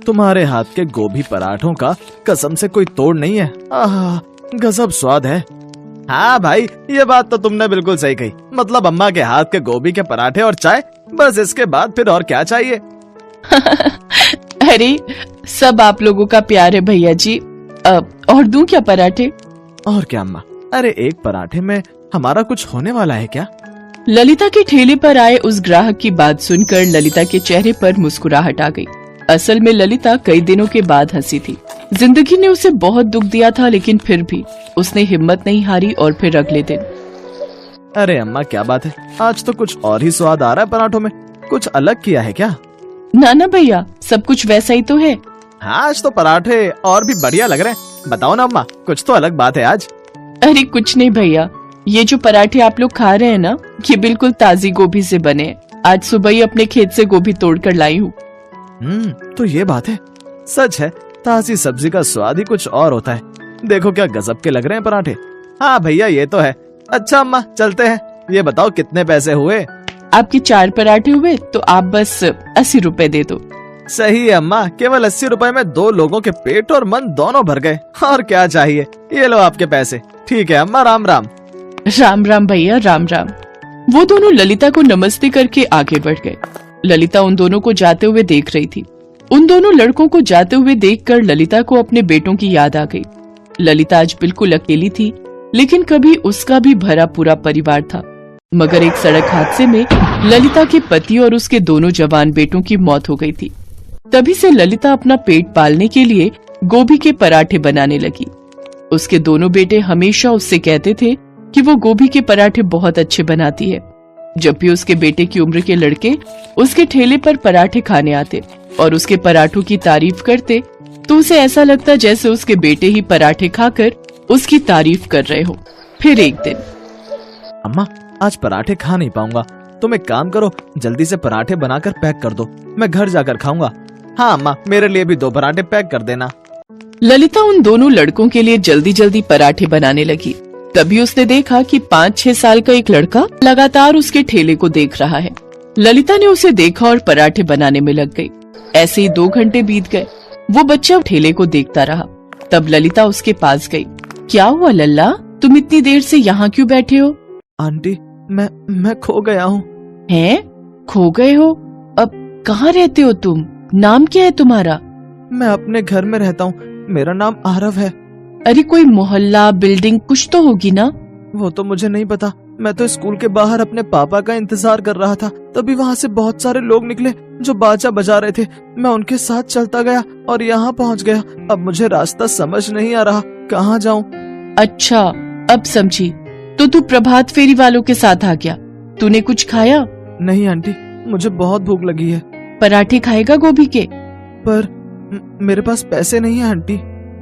तुम्हारे हाथ के गोभी पराठों का कसम से कोई तोड़ नहीं है। आह, गजब स्वाद है। हाँ भाई, ये बात तो तुमने बिल्कुल सही कही। मतलब अम्मा के हाथ के गोभी के पराठे और चाय, बस इसके बाद फिर और क्या चाहिए। अरे सब आप लोगों का प्यार है भैया जी। और दूं क्या पराठे? और क्या अम्मा, अरे एक पराठे में हमारा कुछ होने वाला है क्या? ललिता के ठेले पर आए उस ग्राहक की बात सुनकर ललिता के चेहरे पर मुस्कुराहट आ गई। असल में ललिता कई दिनों के बाद हंसी थी। जिंदगी ने उसे बहुत दुख दिया था, लेकिन फिर भी उसने हिम्मत नहीं हारी और फिर अगले दिन। अरे अम्मा क्या बात है, आज तो कुछ और ही स्वाद आ रहा है पराठों में। कुछ अलग किया है क्या? ना भैया, सब कुछ वैसा ही तो है। हाँ, आज तो पराठे और भी बढ़िया लग रहे हैं। बताओ ना अम्मा, कुछ तो अलग बात है आज। अरे कुछ नहीं भैया, ये जो पराठे आप लोग खा रहे हैं ना, ये बिल्कुल ताजी गोभी से बने हैं। आज सुबह ही अपने खेत से गोभी तोड़कर लाई हूँ। तो ये बात है। सच है, ताजी सब्जी का स्वाद ही कुछ और होता है। देखो क्या गजब के लग रहे हैं पराठे। हाँ भैया, ये तो है। अच्छा अम्मा, चलते हैं। ये बताओ कितने पैसे हुए? आपके 4 पराठे हुए तो आप बस 80 रुपए दे दो। सही है अम्मा, केवल 80 रुपए में 2 लोगों के पेट और मन दोनों भर गए। और क्या चाहिए? ये लो आपके पैसे। ठीक है अम्मा, राम राम। राम राम भैया, राम राम। वो दोनों ललिता को नमस्ते करके आगे बढ़ गए। ललिता उन दोनों को जाते हुए देख रही थी। उन दोनों लड़कों को जाते हुए देखकर ललिता को अपने बेटों की याद आ गई। ललिता आज बिल्कुल अकेली थी, लेकिन कभी उसका भी भरा पूरा परिवार था। मगर एक सड़क हादसे में ललिता के पति और उसके दोनों जवान बेटों की मौत हो गई थी। तभी से ललिता अपना पेट पालने के लिए गोभी के पराठे बनाने लगी। उसके दोनों बेटे हमेशा उससे कहते थे कि वो गोभी के पराठे बहुत अच्छे बनाती है। जब भी उसके बेटे की उम्र के लड़के उसके ठेले पर पराठे खाने आते और उसके पराठों की तारीफ करते, तो उसे ऐसा लगता जैसे उसके बेटे ही पराठे खाकर उसकी तारीफ कर रहे हो। फिर एक दिन, अम्मा आज पराठे खा नहीं पाऊंगा, तुम एक काम करो, जल्दी से पराठे बनाकर पैक कर दो, मैं घर जाकर खाऊंगा। हाँ अम्मा, मेरे लिए भी 2 पराठे पैक कर देना। ललिता उन दोनों लड़कों के लिए जल्दी जल्दी पराठे बनाने लगी। तभी उसने देखा कि 5-6 साल का एक लड़का लगातार उसके ठेले को देख रहा है। ललिता ने उसे देखा और पराठे बनाने में लग गई। ऐसे ही 2 घंटे बीत गए। वो बच्चा ठेले को देखता रहा। तब ललिता उसके पास गई। क्या हुआ लल्ला, तुम इतनी देर से यहाँ क्यों बैठे हो? आंटी, मैं खो गया हूँ। हैं? खो गए हो? अब कहाँ रहते हो तुम? नाम क्या है तुम्हारा? मैं अपने घर में रहता हूँ, मेरा नाम आरव है। अरे कोई मोहल्ला, बिल्डिंग कुछ तो होगी ना? वो तो मुझे नहीं पता, मैं तो स्कूल के बाहर अपने पापा का इंतजार कर रहा था। तभी वहाँ से बहुत सारे लोग निकले जो बाजा बजा रहे थे। मैं उनके साथ चलता गया और यहाँ पहुँच गया। अब मुझे रास्ता समझ नहीं आ रहा, कहाँ जाऊँ? अच्छा, अब समझी। तो तू प्रभात फेरी वालों के साथ आ गया। तूने कुछ खाया? नहीं आंटी, मुझे बहुत भूख लगी है। पराठे खाएगा गोभी के? पर मेरे पास पैसे नहीं है आंटी।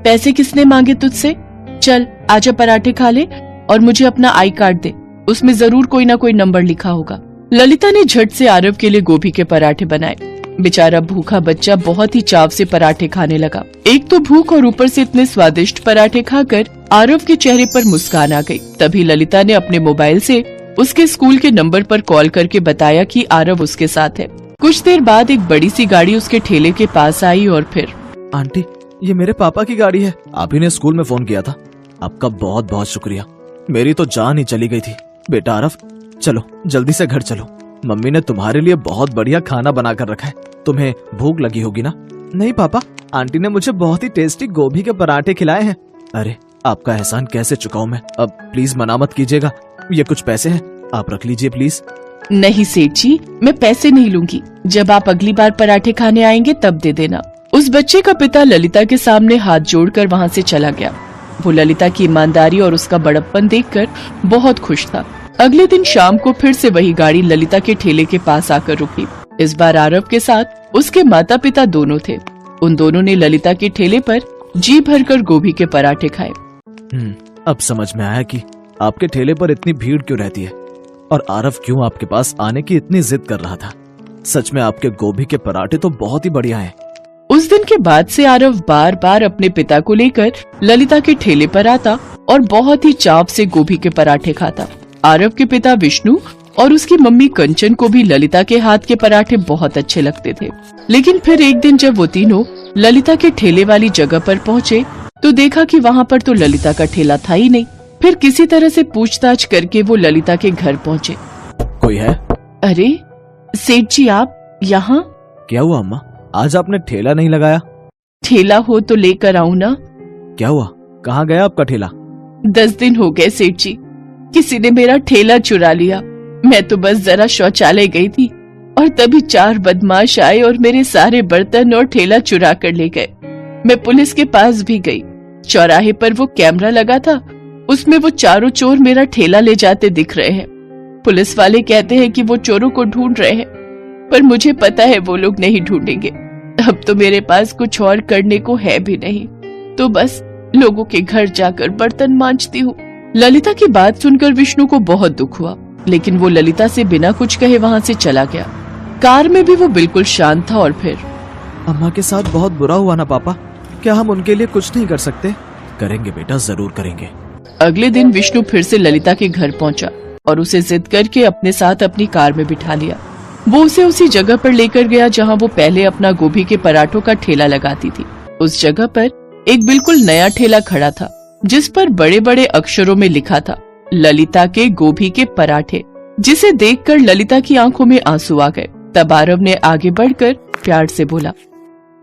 पैसे किसने मांगे तुझसे? चल आजा पराठे खा ले और मुझे अपना आई कार्ड दे, उसमें जरूर कोई ना कोई नंबर लिखा होगा। ललिता ने झट से आरव के लिए गोभी के पराठे बनाए। बेचारा भूखा बच्चा बहुत ही चाव से पराठे खाने लगा। एक तो भूख और ऊपर से इतने स्वादिष्ट पराठे खाकर आरव के चेहरे पर मुस्कान आ गई। तभी ललिता ने अपने मोबाइल से उसके स्कूल के नंबर पर कॉल करके बताया कि आरव उसके साथ है। कुछ देर बाद एक बड़ी सी गाड़ी उसके ठेले के पास आई और फिर, आंटी ये मेरे पापा की गाड़ी है, आप ही ने स्कूल में फोन किया था। आपका बहुत बहुत शुक्रिया, मेरी तो जान ही चली गई थी। बेटा आरव, चलो जल्दी से घर चलो, मम्मी ने तुम्हारे लिए बहुत बढ़िया खाना बना कर रखा है, तुम्हें भूख लगी होगी ना? नहीं पापा, आंटी ने मुझे बहुत ही टेस्टी गोभी के पराठे खिलाए हैं। अरे आपका एहसान कैसे चुकाऊं मैं? अब प्लीज मना मत कीजिएगा, ये कुछ पैसे हैं, आप रख लीजिए प्लीज। नहीं सेठ जी, मैं पैसे नहीं लूंगी, जब आप अगली बार पराठे खाने आएंगे तब दे देना। उस बच्चे का पिता ललिता के सामने हाथ जोड़कर वहाँ से चला गया। वो ललिता की ईमानदारी और उसका बड़प्पन देखकर बहुत खुश था। अगले दिन शाम को फिर से वही गाड़ी ललिता के ठेले के पास आकर रुकी। इस बार आरव के साथ उसके माता पिता दोनों थे। उन दोनों ने ललिता के ठेले पर जी भरकर गोभी के पराठे खाए। अब समझ में आया कि आपके ठेले पर इतनी भीड़ क्यों रहती है और आरव क्यों आपके पास आने की इतनी जिद कर रहा था। सच में आपके गोभी के पराठे तो बहुत ही बढ़िया हैं। उस दिन के बाद से आरव बार बार अपने पिता को लेकर ललिता के ठेले पर आता और बहुत ही चाव से गोभी के पराठे खाता। आरव के पिता विष्णु और उसकी मम्मी कंचन को भी ललिता के हाथ के पराठे बहुत अच्छे लगते थे। लेकिन फिर एक दिन जब वो तीनों ललिता के ठेले वाली जगह पर पहुँचे तो देखा कि वहाँ पर तो ललिता का ठेला था ही नहीं। फिर किसी तरह से पूछताछ करके वो ललिता के घर पहुँचे। कोई है? अरे सेठ जी, आप यहाँ? क्या हुआ अम्मा, आज आपने ठेला नहीं लगाया? ठेला हो तो लेकर आऊं ना। क्या हुआ, कहाँ गया आपका ठेला? 10 दिन हो गए सेठ जी, किसी ने मेरा ठेला चुरा लिया। मैं तो बस जरा शौचालय गई थी और तभी 4 बदमाश आए और मेरे सारे बर्तन और ठेला चुरा कर ले गए। मैं पुलिस के पास भी गई। चौराहे पर वो कैमरा लगा था, उसमें वो चारों चोर मेरा ठेला ले जाते दिख रहे हैं। पुलिस वाले कहते हैं कि वो चोरों को ढूंढ रहे हैं, पर मुझे पता है वो लोग नहीं ढूंढेंगे। अब तो मेरे पास कुछ और करने को है भी नहीं, तो बस लोगों के घर जाकर बर्तन मांजती हूँ। ललिता की बात सुनकर विष्णु को बहुत दुख हुआ, लेकिन वो ललिता से बिना कुछ कहे वहाँ से चला गया। कार में भी वो बिल्कुल शांत था। और फिर अम्मा के साथ बहुत बुरा हुआ ना पापा, क्या हम उनके लिए कुछ नहीं कर सकते? करेंगे बेटा, जरूर करेंगे। अगले दिन विष्णु फिर से ललिता के घर पहुंचा और उसे जिद करके अपने साथ अपनी कार में बिठा लिया। वो उसे उसी जगह पर लेकर गया जहां वो पहले अपना गोभी के पराठों का ठेला लगाती थी। उस जगह पर एक बिल्कुल नया ठेला खड़ा था, जिस पर बड़े बड़े अक्षरों में लिखा था ललिता के गोभी के पराठे, जिसे देखकर ललिता की आंखों में आंसू आ गए। तब आरव ने आगे बढ़कर प्यार से बोला,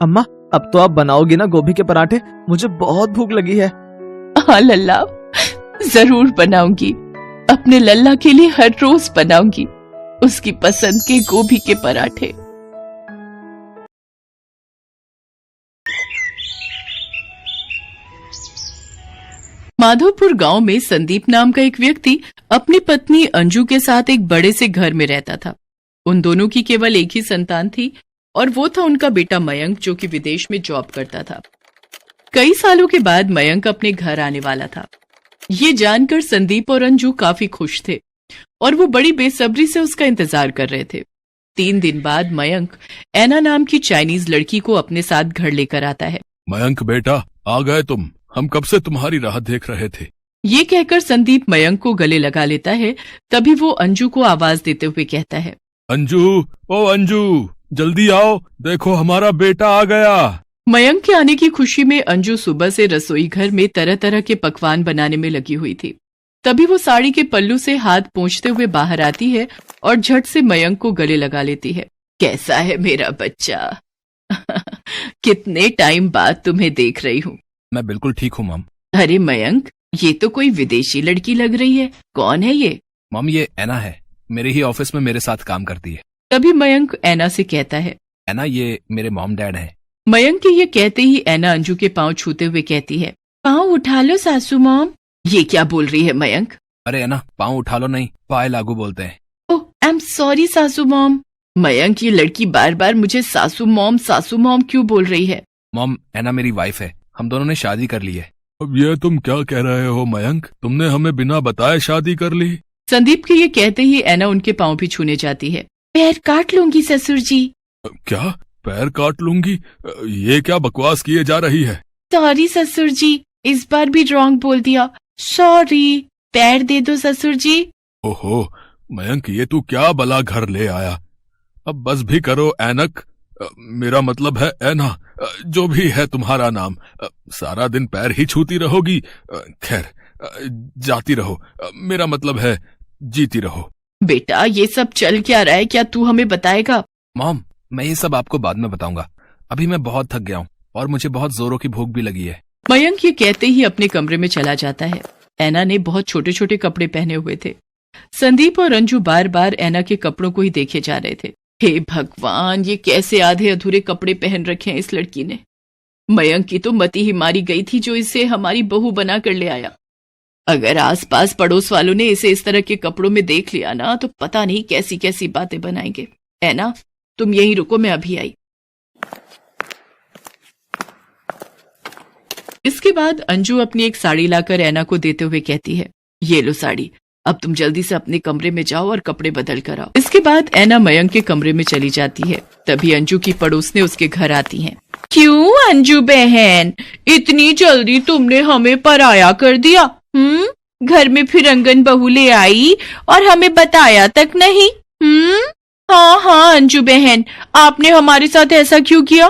अम्मा अब तो आप बनाओगी ना गोभी के पराठे? मुझे बहुत भूख लगी है। हाँ लल्ला, जरूर बनाऊंगी। अपने लल्ला के लिए हर रोज बनाऊंगी उसकी पसंद के गोभी के पराठे। माधोपुर गांव में संदीप नाम का एक व्यक्ति अपनी पत्नी अंजू के साथ एक बड़े से घर में रहता था। उन दोनों की केवल एक ही संतान थी और वो था उनका बेटा मयंक, जो कि विदेश में जॉब करता था। कई सालों के बाद मयंक अपने घर आने वाला था। ये जानकर संदीप और अंजू काफी खुश थे और वो बड़ी बेसब्री से उसका इंतजार कर रहे थे। 3 दिन बाद मयंक ऐना नाम की चाइनीज लड़की को अपने साथ घर लेकर आता है। मयंक बेटा, आ गए तुम, हम कब से तुम्हारी राह देख रहे थे। ये कहकर संदीप मयंक को गले लगा लेता है। तभी वो अंजू को आवाज देते हुए कहता है, अंजू, ओ अंजू, जल्दी आओ, देखो हमारा बेटा आ गया। मयंक के आने की खुशी में अंजू सुबह से रसोई घर में तरह तरह के पकवान बनाने में लगी हुई थी। तभी वो साड़ी के पल्लू से हाथ पोंछते हुए बाहर आती है और झट से मयंक को गले लगा लेती है। कैसा है मेरा बच्चा? कितने टाइम बाद तुम्हें देख रही हूँ। मैं बिल्कुल ठीक हूँ मम। अरे मयंक, ये तो कोई विदेशी लड़की लग रही है। कौन है ये? मम, ये ऐना है, मेरे ही ऑफिस में मेरे साथ काम करती है। तभी मयंक ऐना से कहता है, ऐना, ये मेरे मॉम डैड हैं। मयंक के ये कहते ही ऐना अंजू के पांव छूते हुए कहती है, पांव उठा लो सासू मॉम। ये क्या बोल रही है मयंक? अरे ऐना, पाँव उठा लो नहीं, पाए लागू बोलते हैं। ओह, आई एम सॉरी सासू मॉम। मयंक, ये लड़की बार बार मुझे सासू मॉम क्यों बोल रही है? मॉम, ऐना मेरी वाइफ है, हम दोनों ने शादी कर ली है। अब ये तुम क्या कह रहे हो मयंक? तुमने हमें बिना बताए शादी कर ली? संदीप के ये कहते ही ऐना उनके पांव भी छूने जाती है। पैर काट लूंगी ससुर जी। क्या? पैर काट लूंगी? ये क्या बकवास किए जा रही है? सॉरी ससुर जी, इस बार भी रॉन्ग बोल दिया। सॉरी, पैर दे दो ससुर जी। ओहो मयंक, ये तू क्या बला घर ले आया? अब बस भी करो ऐनक, मेरा मतलब है ऐना, जो भी है तुम्हारा नाम। सारा दिन पैर ही छूती रहोगी? खैर, जाती रहो, मेरा मतलब है जीती रहो। बेटा, ये सब चल क्या रहा है, क्या तू हमें बताएगा? मॉम, मैं ये सब आपको बाद में बताऊंगा। अभी मैं बहुत थक गया हूँ और मुझे बहुत जोरों की भूख भी लगी है। मयंक ये कहते ही अपने कमरे में चला जाता है। ऐना ने बहुत छोटे छोटे कपड़े पहने हुए थे। संदीप और अंजू बार बार ऐना के कपड़ों को ही देखे जा रहे थे। हे भगवान, ये कैसे आधे अधूरे कपड़े पहन रखे हैं इस लड़की ने। मयंक की तो मती ही मारी गई थी जो इसे हमारी बहू बना कर ले आया। अगर आसपास पड़ोस वालों ने इसे इस तरह के कपड़ों में देख लिया ना, तो पता नहीं कैसी कैसी बातें बनाएंगे। ऐना, तुम यहीं रुको, मैं अभी आई। इसके बाद अंजू अपनी एक साड़ी लाकर ऐना को देते हुए कहती है, ये लो साड़ी, अब तुम जल्दी से अपने कमरे में जाओ और कपड़े बदल कर आओ। इसके बाद ऐना मयंक के कमरे में चली जाती है। तभी अंजू की पड़ोसने उसके घर आती हैं। क्यों अंजू बहन, इतनी जल्दी तुमने हमें पराया कर दिया? घर में फिरंगन बहू ले आई और हमें बताया तक नहीं। हाँ अंजू बहन, आपने हमारे साथ ऐसा क्यों किया?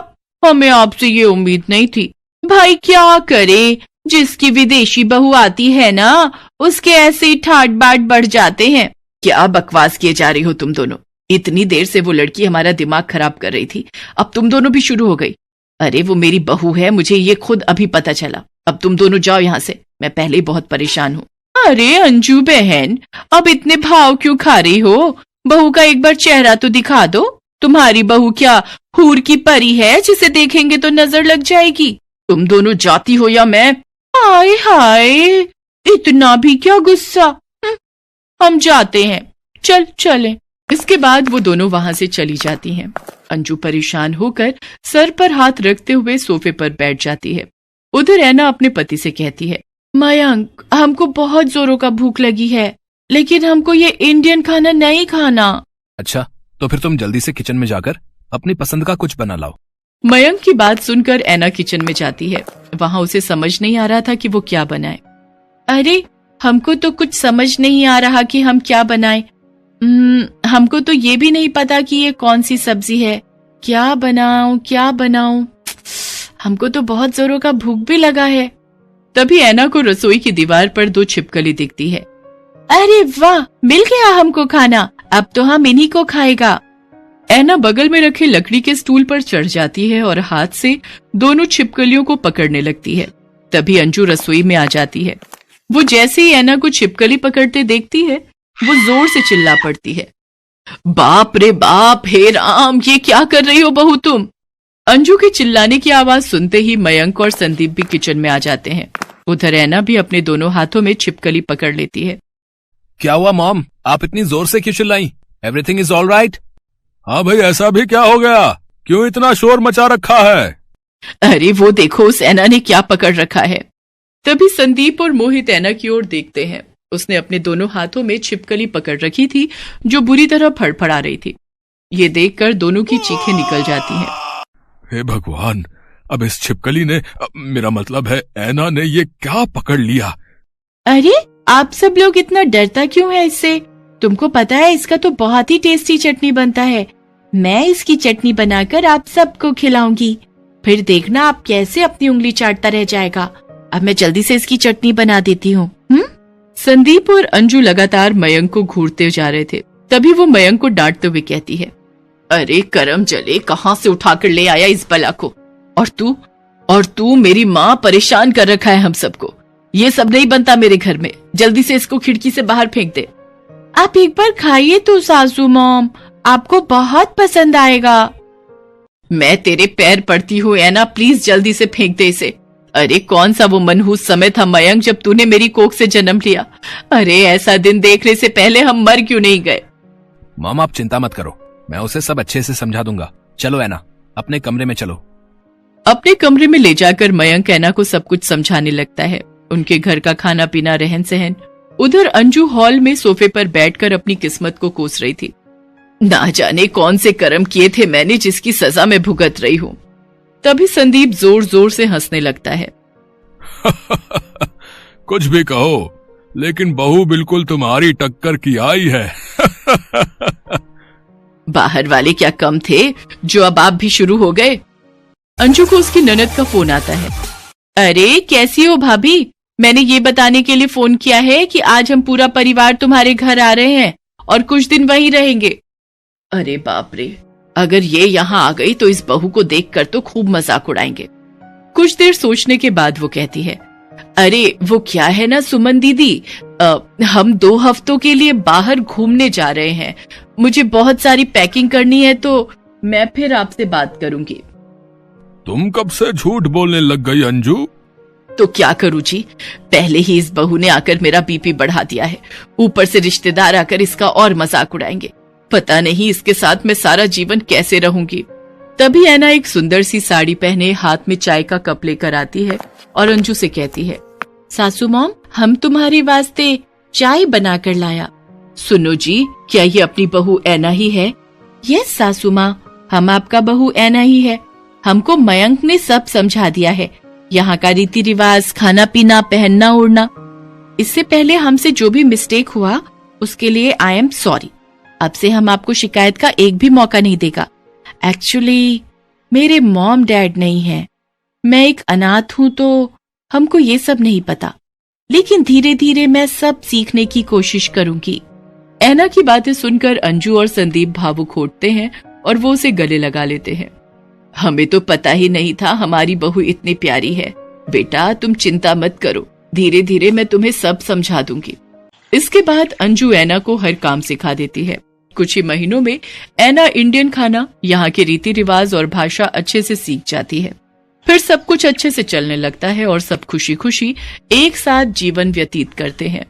हमें आपसे ये उम्मीद नहीं थी। भाई क्या करे, जिसकी विदेशी बहू आती है ना, उसके ऐसे ही ठाट बाट बढ़ जाते हैं। क्या बकवास किए जा रही हो तुम दोनों? इतनी देर से वो लड़की हमारा दिमाग खराब कर रही थी, अब तुम दोनों भी शुरू हो गई। अरे वो मेरी बहू है, मुझे ये खुद अभी पता चला। अब तुम दोनों जाओ यहाँ से, मैं पहले ही बहुत परेशान हूँ। अरे अंजू बहन, अब इतने भाव क्यों खा रही हो? बहू का एक बार चेहरा तो दिखा दो। तुम्हारी बहू क्या हूर की परी है जिसे देखेंगे तो नजर लग जाएगी? तुम दोनों जाती हो या मैं? हाय हाय, इतना भी क्या गुस्सा। हम जाते हैं, चलें। इसके बाद वो दोनों वहां से चली जाती हैं। अंजू परेशान होकर सर पर हाथ रखते हुए सोफे पर बैठ जाती है। उधर ऐना अपने पति से कहती है, मयंक, हमको बहुत जोरों का भूख लगी है, लेकिन हमको ये इंडियन खाना नहीं खाना। अच्छा, तो फिर तुम जल्दी से किचन में जाकर अपनी पसंद का कुछ बना लाओ। मयंक की बात सुनकर ऐना किचन में जाती है। वहां उसे समझ नहीं आ रहा था कि वो क्या बनाए। अरे हमको तो कुछ समझ नहीं आ रहा कि हम क्या बनाएं। हमको तो ये भी नहीं पता कि ये कौन सी सब्जी है। क्या बनाऊं? हमको तो बहुत जोरों का भूख भी लगा है। तभी ऐना को रसोई की दीवार पर 2 छिपकली दिखती है। अरे वाह, मिल गया हमको खाना, अब तो हम इन्हीं को खाएगा। ऐना बगल में रखे लकड़ी के स्टूल पर चढ़ जाती है और हाथ से दोनों छिपकलियों को पकड़ने लगती है। तभी अंजू रसोई में आ जाती है। वो जैसे ही ऐना को छिपकली पकड़ते देखती है, वो जोर से चिल्ला पड़ती है, बाप रे बाप, हे राम, ये क्या कर रही हो बहू तुम? अंजू के चिल्लाने की आवाज सुनते ही मयंक और संदीप भी किचन में आ जाते हैं। उधर ऐना भी अपने दोनों हाथों में छिपकली पकड़ लेती है। क्या हुआ मॉम, आप इतनी जोर से क्यों चिल्लाई? Everything is all right? हाँ भाई, ऐसा भी क्या हो गया? क्यों इतना शोर मचा रखा है? अरे वो देखो, उस ऐना ने क्या पकड़ रखा है। तभी संदीप और मोहित ऐना की ओर देखते हैं। उसने अपने दोनों हाथों में छिपकली पकड़ रखी थी जो बुरी तरह फड़फड़ा रही थी। ये देखकर दोनों की चीखें निकल जाती हैं। हे भगवान, अब इस छिपकली ने, मेरा मतलब है ऐना ने, ये क्या पकड़ लिया? अरे आप सब लोग इतना डरता क्यों है इससे? तुमको पता है इसका तो बहुत ही टेस्टी चटनी बनता है। मैं इसकी चटनी बनाकर आप सबको खिलाऊंगी, फिर देखना आप कैसे अपनी उंगली चाटता रह जाएगा। अब मैं जल्दी से इसकी चटनी बना देती हूँ। संदीप और अंजू लगातार मयंक को घूरते जा रहे थे। तभी वो मयंक को डांटते हुए कहती है, अरे करम जले, कहाँ से उठाकर ले आया इस बला को? और तू मेरी माँ, परेशान कर रखा है हम सबको। ये सब नहीं बनता मेरे घर में, जल्दी से इसको खिड़की से बाहर फेंक दे। आप एक बार खाइए तो सासू मॉम, आपको बहुत पसंद आएगा। मैं तेरे पैर पड़ती हूँ ऐना, प्लीज जल्दी से फेंक दे इसे। अरे कौन सा वो मनहूस समय था मयंक जब तूने मेरी कोख से जन्म लिया। अरे ऐसा दिन देखने से पहले हम मर क्यों नहीं गए? मॉम आप चिंता मत करो, मैं उसे सब अच्छे से समझा दूंगा। चलो ऐना, अपने कमरे में चलो। अपने कमरे में ले जाकर मयंक ऐना को सब कुछ समझाने लगता है, उनके घर का खाना पीना, रहन सहन। उधर अंजू हॉल में सोफे पर बैठकर अपनी किस्मत को कोस रही थी। ना जाने कौन से कर्म किए थे मैंने जिसकी सजा में भुगत रही हूँ। तभी संदीप जोर जोर से हंसने लगता है। कुछ भी कहो, लेकिन बहू बिल्कुल तुम्हारी टक्कर की आई है। बाहर वाले क्या कम थे जो अब आप भी शुरू हो गए? अंजू को उसकी ननद का फोन आता है। अरे कैसी हो भाभी, मैंने ये बताने के लिए फोन किया है कि आज हम पूरा परिवार तुम्हारे घर आ रहे हैं और कुछ दिन वहीं रहेंगे। अरे बाप रे, अगर ये यहाँ आ गई तो इस बहू को देखकर तो खूब मजाक उड़ाएंगे। कुछ देर सोचने के बाद वो कहती है, अरे वो क्या है ना सुमन दीदी, हम 2 हफ्तों के लिए बाहर घूमने जा रहे हैं। मुझे बहुत सारी पैकिंग करनी है, तो मैं फिर आपसे बात करूंगी। तुम कब से झूठ बोलने लग गई अंजू? तो क्या करूं जी, पहले ही इस बहू ने आकर मेरा बीपी बढ़ा दिया है, ऊपर से रिश्तेदार आकर इसका और मजाक उड़ाएंगे। पता नहीं इसके साथ मैं सारा जीवन कैसे रहूंगी। तभी ऐना एक सुंदर सी साड़ी पहने हाथ में चाय का कप लेकर आती है और अंजू से कहती है, सासू मॉम, हम तुम्हारे वास्ते चाय बनाकर लाया। सुनो जी, क्या ये अपनी बहू ऐना ही है? यस सासू माँ, हम आपका बहू ऐना ही है। हमको मयंक ने सब समझा दिया है, यहाँ का रीति रिवाज, खाना पीना, पहनना ओढ़ना। इससे पहले हमसे जो भी मिस्टेक हुआ उसके लिए आई एम सॉरी। अब से हम आपको शिकायत का एक भी मौका नहीं देगा। एक्चुअली मेरे मॉम डैड नहीं है, मैं एक अनाथ हूं, तो हमको ये सब नहीं पता, लेकिन धीरे धीरे मैं सब सीखने की कोशिश करूंगी। ऐना की बातें सुनकर अंजू और संदीप भावुक होते हैं और वो उसे गले लगा लेते हैं। हमें तो पता ही नहीं था हमारी बहू इतनी प्यारी है। बेटा तुम चिंता मत करो, धीरे धीरे मैं तुम्हें सब समझा दूंगी। इसके बाद अंजू ऐना को हर काम सिखा देती है। कुछ ही महीनों में ऐना इंडियन खाना, यहाँ के रीति रिवाज और भाषा अच्छे से सीख जाती है। फिर सब कुछ अच्छे से चलने लगता है और सब खुशी खुशी एक साथ जीवन व्यतीत करते हैं।